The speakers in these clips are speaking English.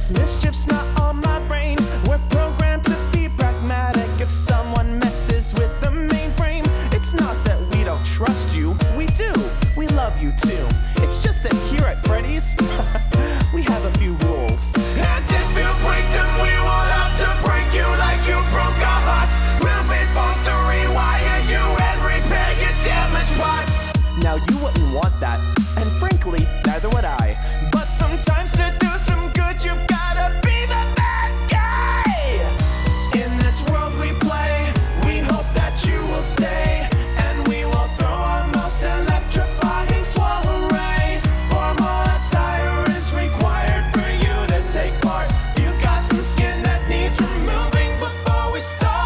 'cause mischief's not on my brain. We're programmed to be pragmatic. If someone messes with the mainframe, it's not that we don't trust you. We do. We love you too. It's just that here at Freddy's, we have a few rules. And if you break them, we will have to break you like you broke our hearts. We'll be forced to rewire you and repair your damaged parts. Now you wouldn't want that, and frankly, neither would I. But sometimes to do some good, you've gotta be the bad guy. In this world we play, we hope that you will stay, and we will throw our most electrifying swallow ray. For more attire is required for you to take part. You got some skin that needs removing before we start.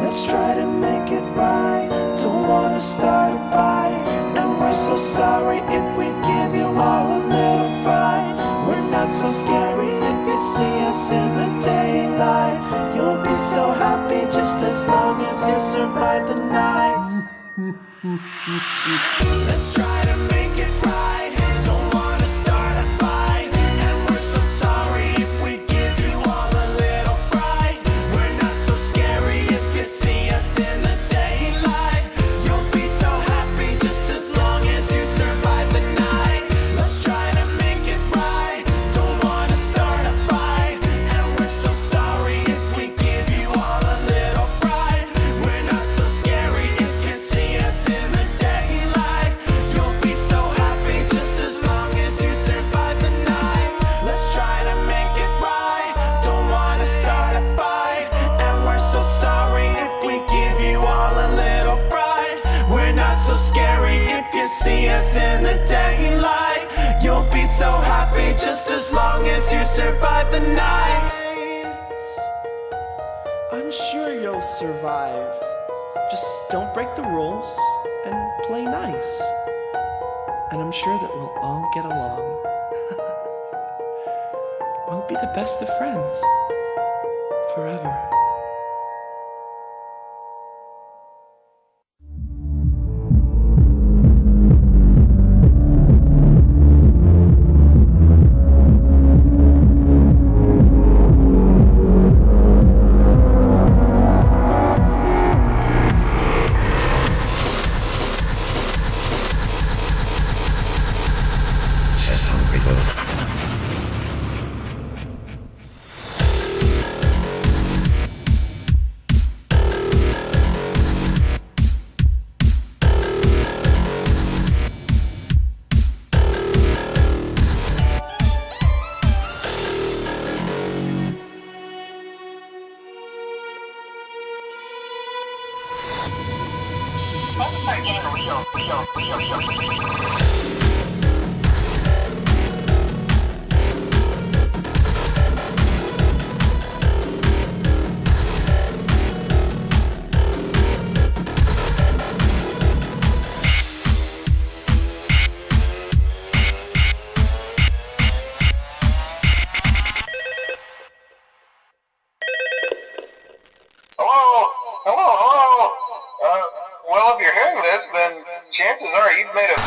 Let's try to make it right. Don't wanna start a fight, and we're so sorry if we give you all a little fright. We're not so scary if you see us in the daylight. You'll be so happy just as long as you survive the night. Let's try to make it right. Don't wanna start a fight, and we're so sorry if we give you all a little fright. We're not so scary if you see us in the daylight. You'll be so happy just as long as you survive the night. Let's try to make it right. Don't wanna start a fight, and we're so sorry if we give you all a little fright. We're not so scary if you see us in the daylight. You'll be so happy just as long as you survive the night. Let's try to make it right. Don't wanna start a fight, and we're so sorry if we give you all a little fright. We're not so scary if you see us in the daylight. You'll be so happy just as long as you survive the night. I'm sure you'll survive. Just don't break the rules and play nice. And I'm sure that we'll all get along. We'll be the best of friends forever. System reboot. Things are getting real. Well, if you're hearing this, then chances are you've made a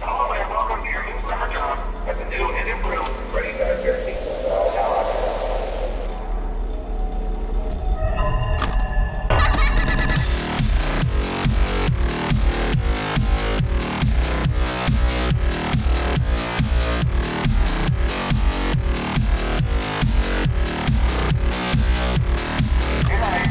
Hello and welcome to your new summer job at the new and improved Freddy Fazbear Pizza. Good night.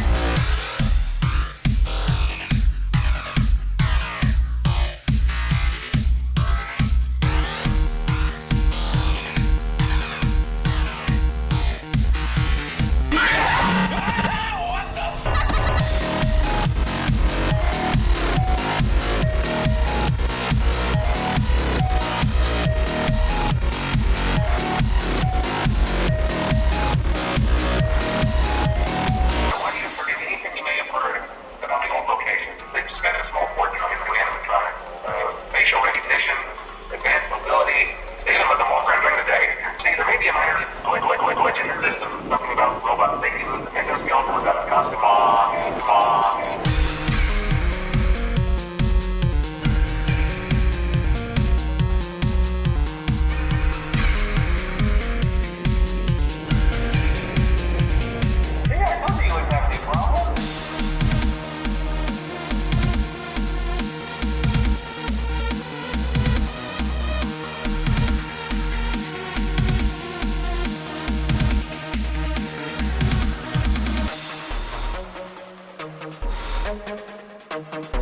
What do you forgive anything you may have heard about the old location? They've spent a small fortune on new animatronics, facial recognition, advanced mobility. They even let them walk around during the day. See, there may be a minor glitch in their system. Something about robots thinking that make us feel more about a costume. Yeah, I told you wouldn't have any problem. Thank you.